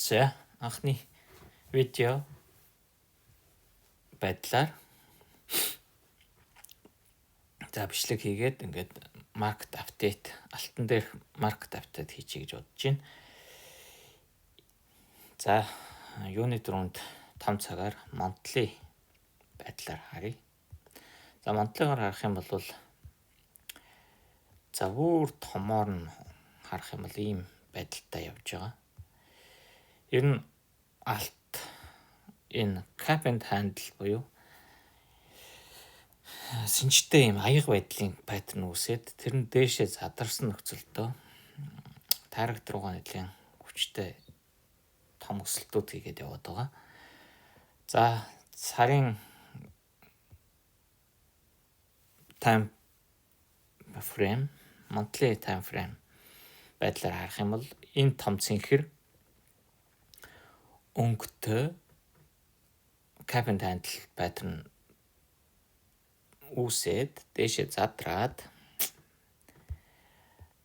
За анхны видео байдлаар за бичлэг хийгээд ингээд market update алтан дээр market update хийчихье гэж бодож байна. За юуны дөрөнд 5 цагаар monthly байдлаар харъя. За monthly-гаар харах юм бол за бүр томоор нь харах юм бол ийм байдалтай явж байгаа. Ер нь алт энэ cap and handle буюу синжтэй юм аяга байдлын паттерн үүсээд тэр нь дээшээ задарсан нөхцөлдөө таргет руугаа нэлийн хүчтэй том өсөлтүүд хийгээд яваад байгаа. За сарын time frame, monthly time frame байдлаар харах юм бол энэ том цэнхэр өнгөтэй cap and handle паттерн үүсээд дээшээ задраад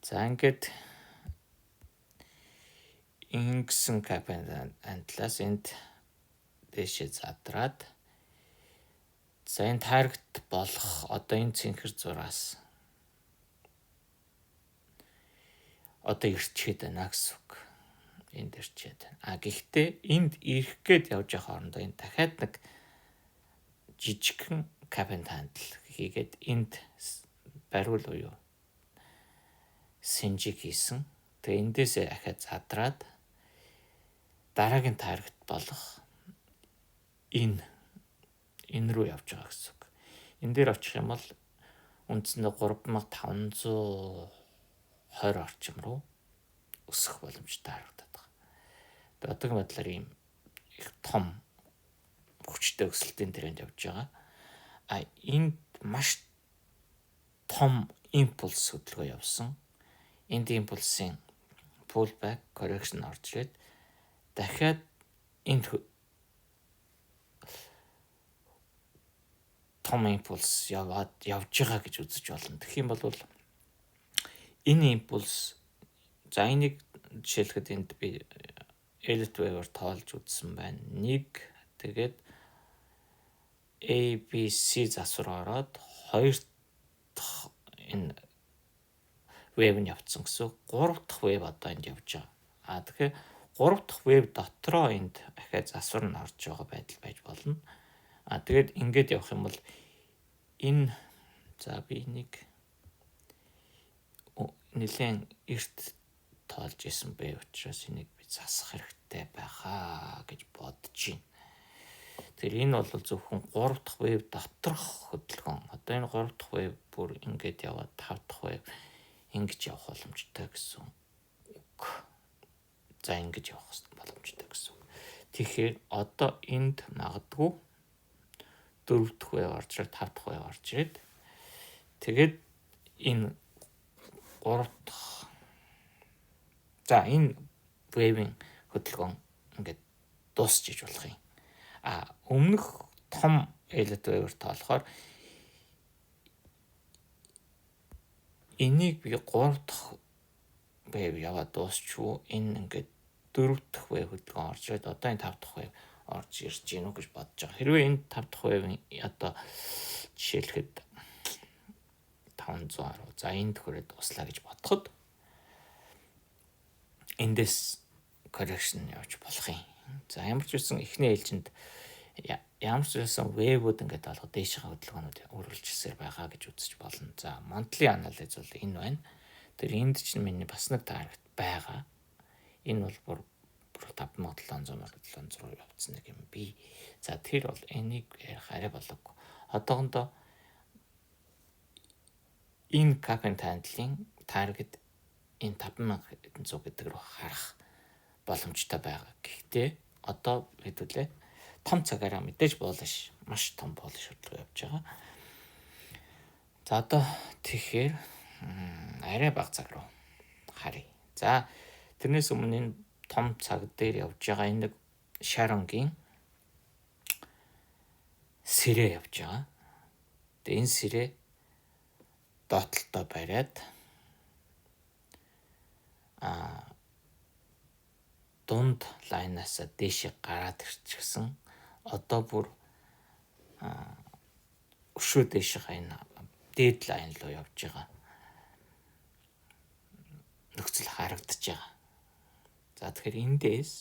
за ингээд ингэсэн cap and handle-аас энд дээшээ задраад за энэ таргет болох одоо энэ цэнхэр зураас одоо ирчээд байна гэсэн үг. Энд ирчээд байна. Гэхдээ энд ирэх гээд явж байгаа хоорондоо энэ дахиад нэг жижигхэн cap and handle хийгээд энд бариул буюу синжиг хийсэн. Тэгээ эндээсээ ахаад задраад дараагийн таргет болох энэ рүү явж байгаа гэсэн үг. Энэ дээр очих юм бол үндсэндээ 3520 орчим руу өсөх боломжтой харагдаад байгаа. Тэгээ одоогийн байдлаар ийм их том хүчтэй өсөлтийн тренд явж байгаа. Энд маш том импульс хөдөлгөөн явсан. Энд импульсын pullback correction орж ирээд дахиад энд том импульс явж байгаа гэж үзэж болно. Тэгэх юм бол энэ импульс за энийг жишээлхэд энд би Elliott wave-аар тоолж үзсэн байна. 1 тэгээд A, B, C засвар ороод 2 дахь энэ wave нь явцсан гэсэн. 3 дахь wave одоо энд явж байгаа. Тэгэхээр 3 дахь wave дотроо энд ахаа засвар нь орж байгаа байдал байж болно. Тэгээд ингээд явах юм бол энэ за би нэг нэлээд эрт тоолж исэн бай учраас энийг би засах хэрэгтэй байхаа гэж бодож байна. Тэр энэ бол зөвхөн 3 дахь wave доторх хөдөлгөөн. Одоо энэ 3 дахь wave бүр ингээд яваад 5 дахь wave ингэж явах боломжтой гэсэн үг. За ингэж явах боломжтой гэсэн үг. Тэгэхээр одоо энд магадгүй 4 дахь wave орж ирээд 5 дахь wave орж ирээд тэгээд энэ 3 дахь за энэ wave-ийн хөдөлгөөн ингээд дуусчиж болох юм. Өмнөх том Elliott wave-ээр тоолохоор энийг би 3 дахь wave яваад дуусчихвоо энэ ингээд 4 дахь wave хөдөлгөөн орж ирээд одоо энэ 5 дахь wave орж ирж гинүү гэж бодож байгаа. Хэрвээ энэ 5 дахь wave-ийн одоо жишээлхэд 510 за энэ төхөрөд дуслаа гэж бодоход эндээс correction явж болох юм. За ямар ч үсэн эхний ээлжинд ямар ч үсэн wave-ууд ингээд алга дээшээ хөдөлгөөнүүд өргөлжсээр байгаа гэж үзэж болно. За monthly analysis бол энэ байна. Тэр энд чинь миний бас нэг таргет байгаа. Энэ бол бүр 5700 явцсан нэг юм би. За тэр бол энийг ярих арай болоогүй. Одоохондоо энэ cap and handle-ийн таргет энэ 5100 гэдэг рүү харах боломжтой байгаа. Гэхдээ одоо хэдүүлээ том цагаараа мэдээж bullish маш том bullish хөдөлгөөн явж байгаа. За одоо тэгэхээр арай бага цаг руу харъя. За тэрнээс өмнө энэ том цаг дээр явж байгаа энэ нэг Sharon-гийн сэрээ явж байгаа. Тэгээ энэ сэрээ доотлолтой бариад дунд лайнаас дээшээ гараад ирчихсэн. Одоо бүр өшөө дээшээ энэ дээд лайн руу явж байгаа нөхцөл харагдаж байгаа. За тэгэхээр эндээс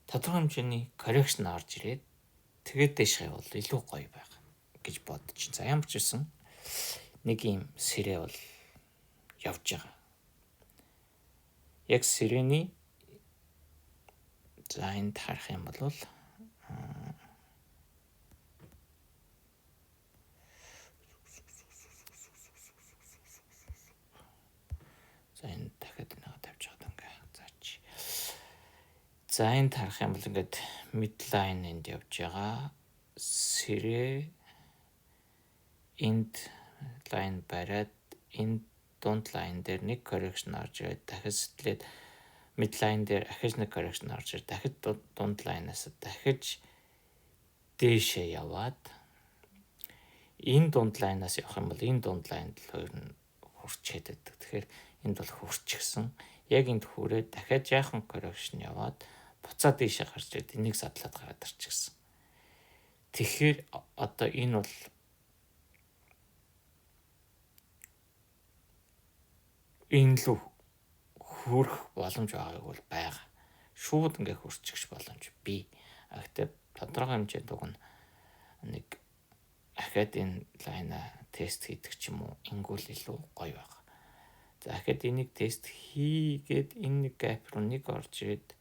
тодорхой хэмжээний коррекшн орж ирээд тэгээд дэшгээ бол илүү гоё байгаа гэж бодож байна. За ямар ч байсан нэг юм сэрээ бол явж байгаа. Яг сэрэний за энд харах юм бол за энэ дахиад нэг тавьж байгаа ингээ. За энд харах юм бол ингээд midline энд явж байгаа. Сэрээ энд line бариад энэ дунд line дээр нэг correction орж ирээд дахиж сэтлээд midline дээр ахиж нэг correction орж ирээд дахиж дунд line-аас дахиж дээшээ яваад энэ дунд line-аас явах юм бол энэ дунд line-д л хоёр нь хурцчээд байдаг. Тэгэхээр энд бол хурцчихсан. Яг энд хүрээд дахиад яахан correction яваад буцаад дээшээ гарч ирээд энийг задлаад гараад ирчихсэн. Тэгэхээр одоо энэ бол энэ л хүрэх боломж байгааг бол байгаа. Шууд ингээ хурцчих боломж бий. Гэхдээ тодорхой хэмжээнд уг нэг ахаад энэ лайна тест хийдэг ч юм уу ингүүл илүү гоё байгаа. За дахиад энийг тест хийгээд энэ нэг гап руу нэг орж ирээд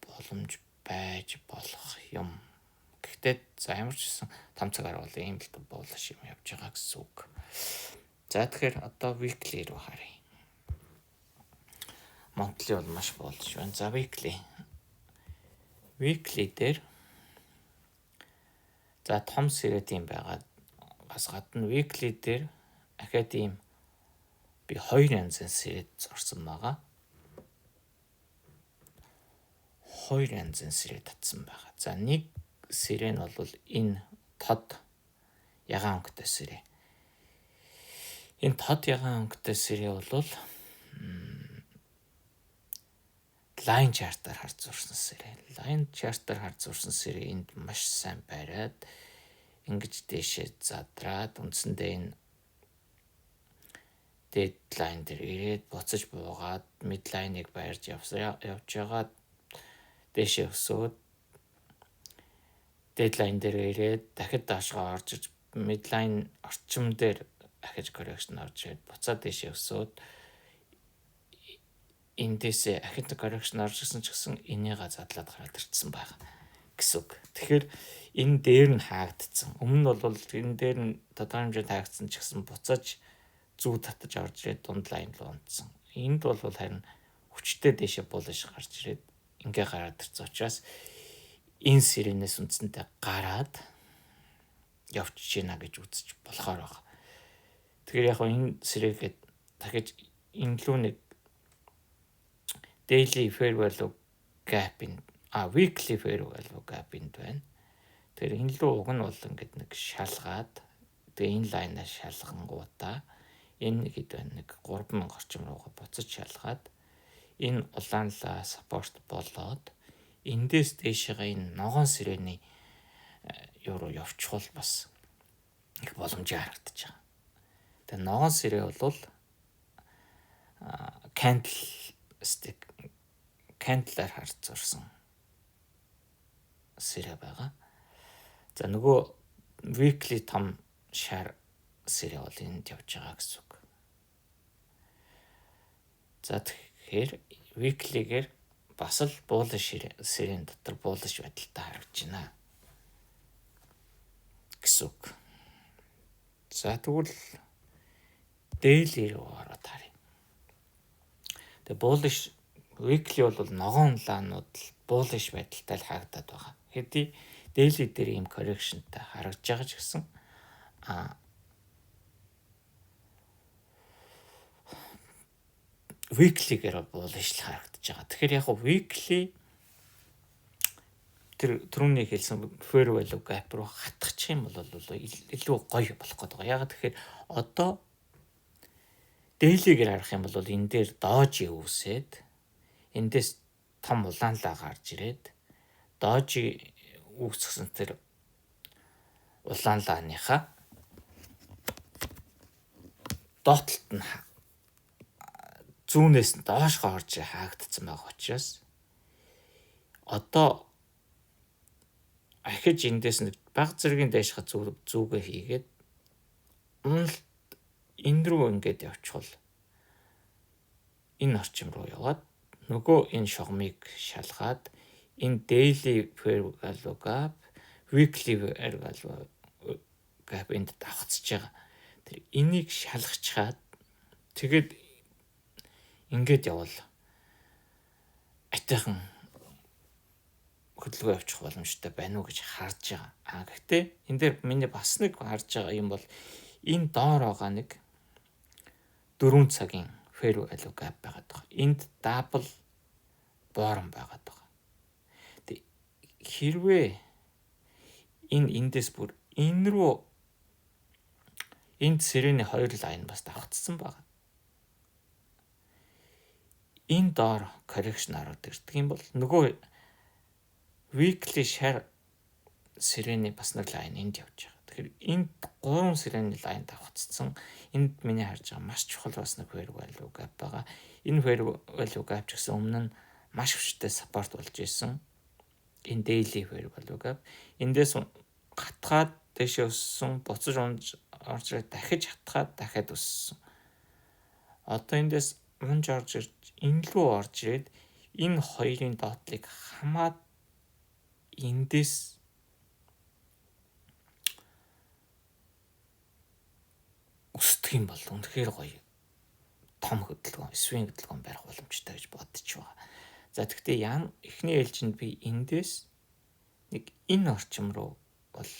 боломж байж болох юм. Гэхдээ за ямар ч гэсэн 5 цагаар бол ийм л буулаш юм явж байгаа гэсэн үг. За тэгэхээр одоо weekly руу харъя. Monthly бол маш буулж байна. За weekly. Weekly дээр за том сэрээ тийм байгаа. Бас гадна weekly дээр ахаад ийм би 2 янзын сэрээд зорсон байгаа. 2 янзын сэрээ татсан байгаа. За нэг сэрээ нь бол энэ тод ягаан өнгөтэй сэрээ. Энэ тод ягаан өнгөтэй сэрээ бол line chart-аар харж зурсан сэрээ. Line chart-аар харж зурсан сэрээ энд маш сайн бариад ингэж дээшээ задраад үндсэндээ энэ deadline дээр ирээд буцаж буугаад midline-ыг байрж явж байгаа дээшээ өсөөд deadline дээр ирээд дахид доошгоо орж иж midline орчим дээр ахиж correction орж ирээд буцаад дээшээ өсөөд эндээсээ ахиж correction орж ирсэн ч гэсэн энийгээ задлаад гараад ирсэн байна гэсэн үг. Тэгэхээр энэ дээр нь хаагдсан. Өмнө нь бол энэ дээр нь тодорхой хэмжээнд хаагдсан ч гэсэн буцаж зүү татаж орж ирээд дунд лайн руу унтсан. Энд бол харин хүчтэй дээшээ булж гарч ирээд ингээ гараад ирсэн учраас энэ сэрэнээс үндсэндээ гараад явчих гинэ гэж үзэж болохоор байна. Тэгэхээр яг энэ сэрээгээд дахиж энэ лүү нэг daily fair value gap-ийн weekly fair value gap-ийн байна. Тэгэхээр энэ лүү уг нь бол ингээд нэг шалгаад тэгээ энэ лайнаа шалгангуудаа энэ хэд байна нэг 3000 орчим руугаа буцаж шалгаад энэ улаанлаа саппорт болоод эндээс дээшээ энэ ногоон сэрээний юу руу явчихвал бас их боломжтой харагдаж байгаа. Тэгээ ногоон сэрээ бол candle-аар харж зурсан сэрээ байгаа. За нөгөө weekly том шар сэрээ бол энд явж байгаа гэсэн үг. За тэгэхээр weekly-гээр бас л bullish сэрийн дотор bullish байдалтай харагдаж байна гэсэн үг. За тэгвэл daily руу ороод харъя. Тэгээ bullish weekly бол ногоон лаанууд bullish байдалтай л харагдаад байгаа. Хэдий daily дээр ийм correctionтай харагдаж байгаа ч гэсэн weekly-гээр bullish л харагдаж байгаа. Тэгэхээр яг weekly тэр түрүүний хэлсэн fair value gap руу хатчих юм бол илүү гоё болох гээд байгаа. Ягаад тэгэхээр одоо дээлигээр харах юм бол энэ дээр дожи үүсээд эндээс том улаанлаа гарч ирээд дожи үүсгэсэн тэр улаанлааныхаа доотлолт нь зүүнээс нь доошгоо орж хаагдсан байгаа учраас одоо ахиж эндээс нэг баг зэргийн дэшха зүгээ хийгээд уналт энэ рүү ингээд явчихвал энэ орчим руу яваад нөгөө энэ шугамыг шалгаад энэ daily fair value gap, weekly fair value gap энд давхцаж байгаа. Тэр энийг шалгачаад тэгээд ингээд явал айтайхан хөдөлгөөн явуучих боломжтой байна уу гэж харж байгаа. Гэхдээ энэ дээр миний бас нэг харж байгаа юм бол энэ доор байгаа нэг 4 цагийн fair value gap байгаад байгаа. Энд double bottom байгаад байгаа. Тэг хэрвээ энэ эндээс бүр энэ рүү энд сирэний 2 лайн бас давхцсан байгаа. Энэ доор correction ороод ирдэг юм бол нөгөө weekly share сирэний бас нэг лайн энд явж байгаа. Тэгэхээр энд 3 сирэний лайн давхцсан. Энд миний харж байгаа маш чухал бас нэг fair value gap байгаа. Энэ fair value gap ч гэсэн өмнө нь маш хүчтэй support болж исэн. Энэ daily fair value gap эндээс гатгаад дэше өссөн, буцаж орж ирээд дахиж хатгаад дахиад өссөн. Одоо эндээс унж орж ирж энэ рүү орж ирээд энэ хоёрын доотлыг хамаад эндээс өсдөг юм бол үнэхээр гоё том хөдөлгөөн, swing хөдөлгөөн барих боломжтой гэж бодож байгаа. За тэгвэл эхний ээлжинд би эндээс нэг энэ орчим руу бол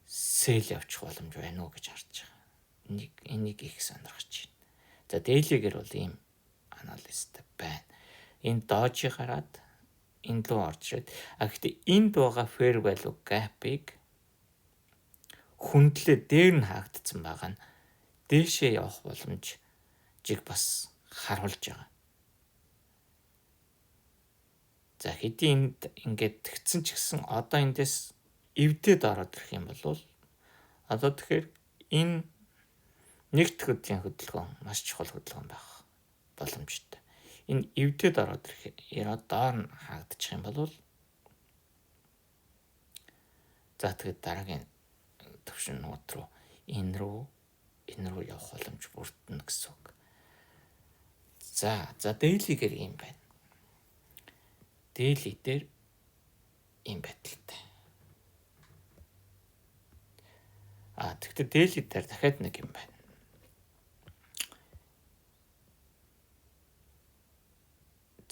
сэл явчих боломж байна уу гэж харж байгаа. Энийг их сонирхож байна. За дээлигээр бол ийм анализтай байна. Энэ дожи гараад энэ руу орж ирээд гэхдээ энд байгаа fair value gap-ыг хүндлээ дээр нь хаагдсан байгаа нь дээшээ явах боломжийг бас харуулж байгаа. За хэдий энд ингээд тэгсэн ч гэсэн одоо эндээс эвдээд ороод ирэх юм бол одоо тэгэхээр энэ нэгт хөдлийн хөдөлгөөн маш чухал хөдөлгөөн байх боломжтой. Энэ эвдээд ороод ирээд доор нь хаагдчих юм бол за тэгээд дараагийн төвшин нууд руу энэ рүү явах боломж бүрдэнэ гэсэн үг. За daily-гээр юм байна. Daily дээр ийм байдалтай. Тэгвэл daily дээр дахиад нэг юм байна.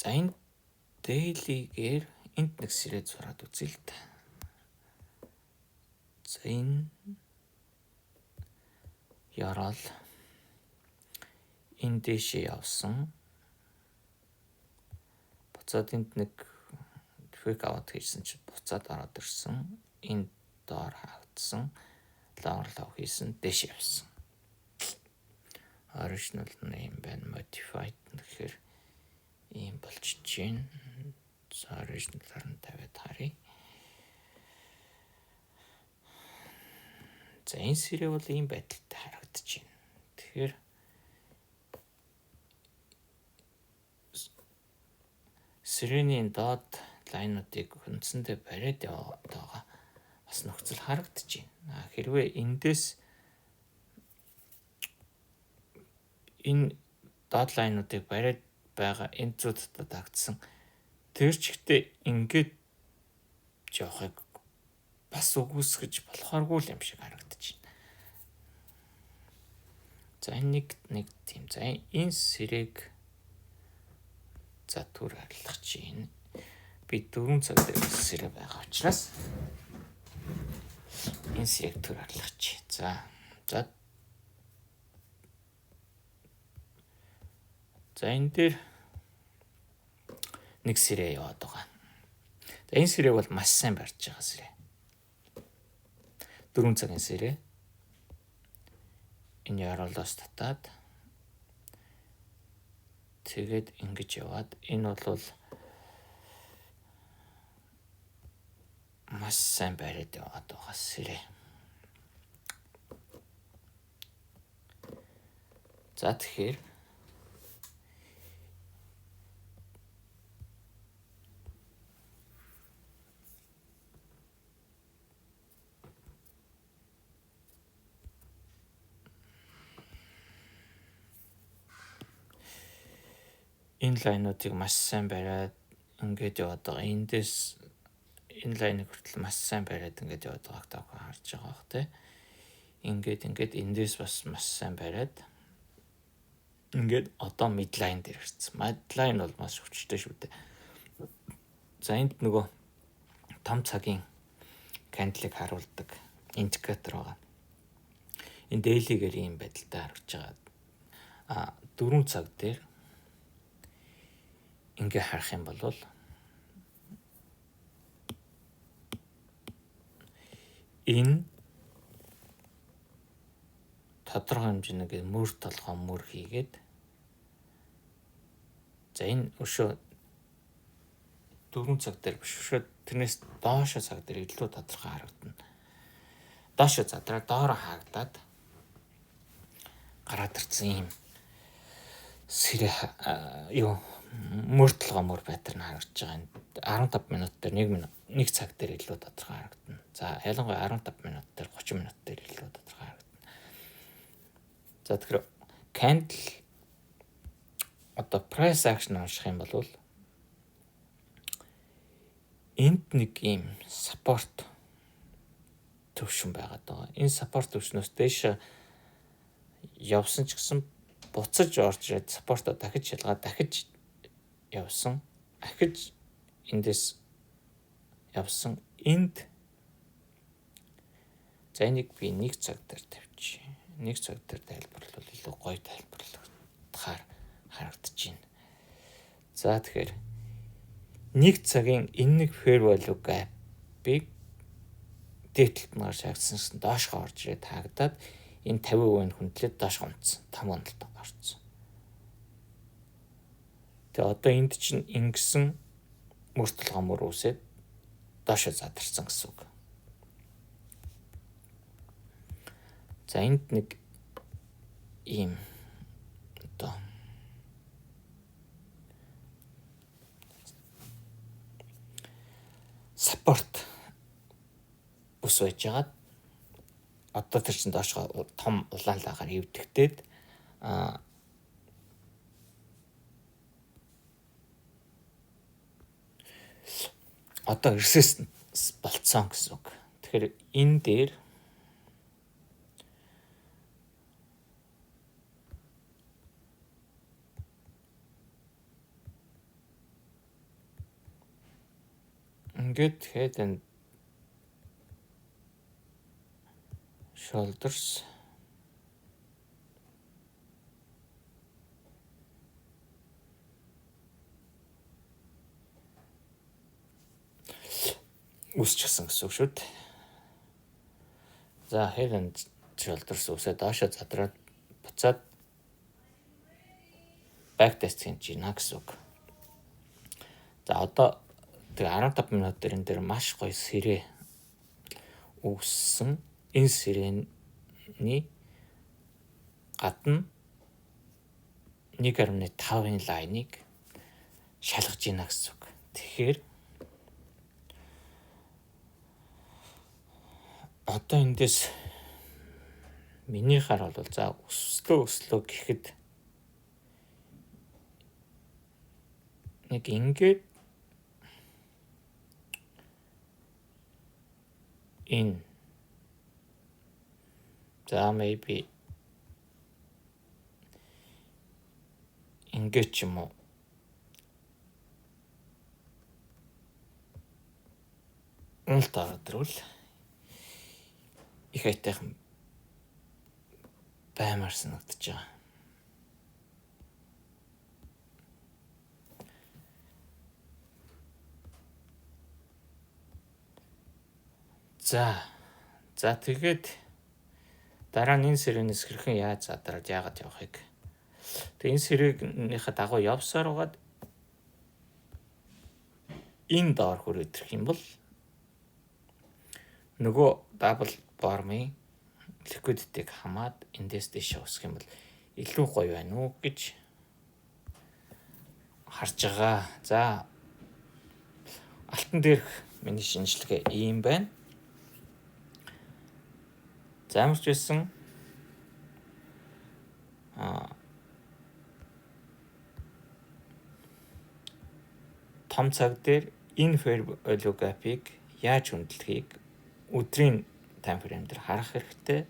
За энэ daily-гээр энд нэг сэрээ зураад үзье л та. За энэ ярал энэ дэшээ явсан. Буцаад энд нэг фейк аут хийсэн чинь буцаад ороод ирсэн. Энэ доор хаагдсан. Лав хийсэн дэш явсан. Original name байна, modified гэхээр ийм болж чинь. За original-аар нь тавиад харъя. За энэ сэрээ бол ийм байдалтай харагдаж байна. Тэгэхээр сэрэний доод лайнуудыг үндсэндээ бариад яваад байгаа бас нөхцөл харагдаж байна. Хэрвээ эндээс энэ доод лайнуудыг бариад байгаа энэ зүйд татагдсан тэр ч ихтэй ингээд жоохыг бас үгүйсгэж болохооргүй юм шиг харагдаж байна. За нэг тийм. За энэ сэрээг за түр арилгах чинь би 4 цаг дээр сэрэ байгаа учраас энэ сэрээг түр арилгах чинь. За энэ дээр нэг сэрэ яваад байгаа. Энэ сэрэг бол маш сайн барьж байгаа сэрэ. 4 цагийн сэрэ. Энэ яруулаас татаад тэгээд ингэж яваад энэ бол маш сайн бариад яваад байгаа сэрэ. За тэгэхээр энэ лайнуудыг маш сайн бариад ингээд яваад байгаа. Эндээс энэ лайныг хүртэл маш сайн бариад ингээд яваад байгааг та харж байгаа бах тий. Ингээд эндээс бас маш сайн бариад ингээд одоо мидлайн дээр ирсэн. Мидлайн бол маш хүчтэй шүү дээ. За энд нөгөө том цагийн кандлыг харуулдаг индикатор байгаа. Энэ дээлигээр ийм байдалтай харагдж байгаа. 4 цаг дээр ингээ харах юм бол энэ тодорхой хэмжээний мөр толгой мөр хийгээд за энэ өшөө 4 цаг дээр биш өшөө тэрнээс доош цаг дээр илүү тодорхой харагдана. Доош задраа доороо хаагдаад гараад ирсэн юм сэрэ мөр толгой мөр паттерн харагдж байгаа. 15 минут дээр 1 цаг дээр илүү тодорхой харагдана. За ялангуяа 15 минут дээр 30 минут дээр илүү тодорхой харагдана. За тэгэхээр candle одоо price action унших юм бол энд нэг ийм support төвшин байгаад байгаа. Энэ support төвшнөөс дээш явсан ч гэсэн буцаж орж ирээд support-о дахиж шалгаад дахиж явсан. Ахиж эндээс явсан. Энд за энийг би 1 цаг дээр тавьчих. 1 цаг дээр тайлбарлавал илүү гоё тайлбарлахаар харагдаж байна. За тэгэхээр 1 цагийн энэ нэг fair value gap-ыг дээдлэлт маар шаардсан доошгоо орж ирээд хаагдаад энэ 50% хүндлээд доош унтсан. 5 хоногт орсон. Тэгээ одоо энд чинь ингэсэн мөртөлгөө мөр үсээд доошо задарсан гэсэн үг. За энд нэг ийм одоо support ус байж байгаа. Одоо тэр чинь доошоо том улаанлагаар эвдэгдээд одоо resistance болцсон гэсэн үг. Тэгэхээр энэ дээр ингээд head and shoulders үсчихсэн гэсэн үг шүү дээ. За head and shoulders үсээ доошо задраад буцаад back test хийж гинэ гэсэн үг. За одоо тэгээ 15 минут дээр энэ дээр маш гоё сэрээ үүссэн. Энэ сэрэний гадна 1.5-ын лайныг шалгаж гинэ гэсэн үг. Тэгэхээр одоо эндээс миний хар бол за өслөө гэхэд нэг ингээд энэ за maybe ингээд ч юм уу уналт ороод ирвэл их айтайхан баймар санагдаж байгаа. За тэгээд дараа нь энэ сэрэнээс хэрхэн яаж задраад яагаад явахыг. Тэгээд энэ сэрэгнийхээ дагуу явсаар угаад энэ доор хүрээд ирэх юм бол нөгөө дабл бормын ликвидитийг хамаад эндээс дэше усах юм бол илүү гоё байна уу гэж харж байгаа. За алтан дээрх миний шинжилгээ ийм байна. За ямарч байсан том цаг дээр энэ fair value gap-ыг яаж хөндлөхийг өдрийн тайм фрейм дээр харах хэрэгтэй.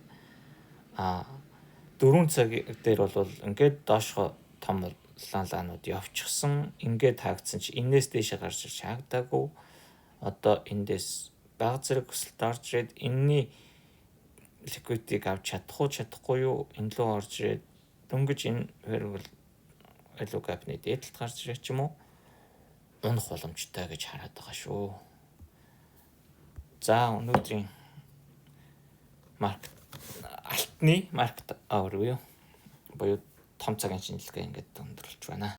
4 цаг дээр бол ингээд доошхо том лаанууд явчихсан. Ингээд таагдсан чи энэс дээшээ гарч ирж хаагдаагүй. Одоо эндээс бага зэрэг өсөлт орж ирээд энэний ликвидитийг авч чадахгүй юу? Энэ лөө орж ирээд дөнгөж энэ fair value gap-ны дээдлэлт гарч ирэх ч юм уу? Унах боломжтой гэж хараад байгаа шүү. За өнөөдрийн алтны маркет авар буюу том цагийн шинжилгээ ингээд өндөрлөж байна.